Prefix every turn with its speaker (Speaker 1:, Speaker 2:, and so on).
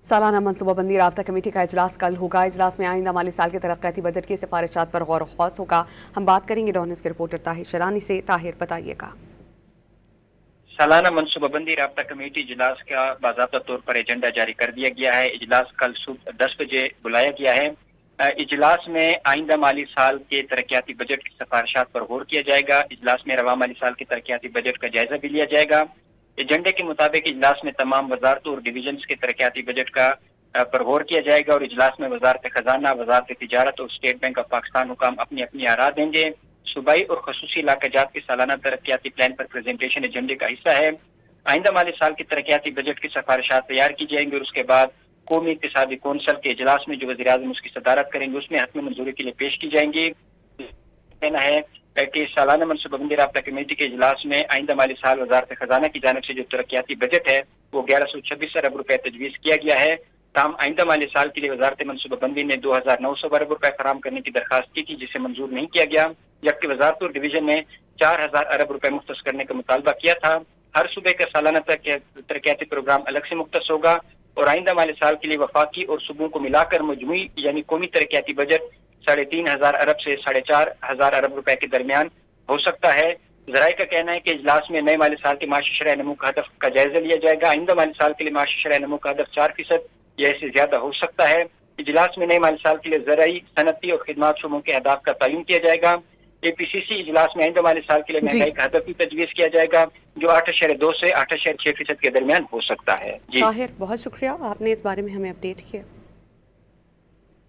Speaker 1: سالانہ منصوبہ بندی رابطہ کمیٹی کا اجلاس کل ہوگا۔ اجلاس میں آئندہ مالی سال کے ترقیاتی بجٹ کی سفارشات پر غور و خوض ہوگا۔ ہم بات کریں گے ڈان نیوز کے رپورٹر طاہر شرانی سے۔ طاہر، بتائیے گا۔
Speaker 2: سالانہ منصوبہ بندی رابطہ کمیٹی اجلاس کا باضابطہ طور پر ایجنڈا جاری کر دیا گیا ہے۔ اجلاس کل صبح 10 بجے بلایا گیا ہے۔ اجلاس میں آئندہ مالی سال کے ترقیاتی بجٹ کی سفارشات پر غور کیا جائے گا۔ اجلاس میں رواں مالی سال کے ترقیاتی بجٹ کا جائزہ بھی لیا جائے گا۔ ایجنڈے کے مطابق اجلاس میں تمام وزارتوں اور ڈویژنز کے ترقیاتی بجٹ کا پر غور کیا جائے گا اور اجلاس میں وزارت خزانہ، وزارت تجارت اور اسٹیٹ بینک آف پاکستان حکام اپنی اپنی آراء دیں گے۔ صوبائی اور خصوصی علاقہ جات کے سالانہ ترقیاتی پلان پر پریزنٹیشن ایجنڈے کا حصہ ہے۔ آئندہ مالی سال کے ترقیاتی بجٹ کی سفارشات تیار کی جائیں گی اور اس کے بعد قومی اقتصادی کونسل کے اجلاس میں جو وزیر اعظم اس کی صدارت کریں گے اس میں حتمی منظوری کے لیے پیش کی جائیں گی۔ کہنا ہے کہ سالانہ منصوبہ بندی رابطہ کمیٹی کے اجلاس میں آئندہ مالی سال وزارت خزانہ کی جانب سے جو ترقیاتی بجٹ ہے وہ 1126 ارب روپے تجویز کیا گیا ہے۔ تاہم آئندہ مالی سال کے لیے وزارت منصوبہ بندی نے 2900 ارب روپے فراہم کرنے کی درخواست کی تھی جسے منظور نہیں کیا گیا، جبکہ وزارت اور ڈویژن نے 4000 ارب روپے مختص کرنے کا مطالبہ کیا تھا۔ ہر صوبے کا سالانہ ترقیاتی پروگرام الگ سے مختص ہوگا اور آئندہ مالی سال کے لیے وفاقی اور صوبوں کو ملا کر مجموعی یعنی قومی ترقیاتی بجٹ 3500 ارب سے 4500 ارب روپے کے درمیان ہو سکتا ہے۔ ذرائع کا کہنا ہے کہ اجلاس میں نئے مالی سال کے معاشی شرح نمو کا ہدف کا جائزہ لیا جائے گا۔ آئندہ مالی سال کے لیے معاشی شرح نمو کا ہدف 4% یا اس سے زیادہ ہو سکتا ہے۔ اجلاس میں نئے مالی سال کے لیے زرعی، صنعتی اور خدمات شعبوں کے اہداف کا تعین کیا جائے گا۔ اے پی سی سی اجلاس میں آئندہ مالی سال کے لیے مہنگائی کا ہدف بھی تجویز کیا جائے گا جو 8.2 سے 8.6% کے درمیان ہو سکتا ہے۔
Speaker 1: طاہر، بہت شکریہ، آپ نے اس بارے میں ہمیں اپڈیٹ کیا۔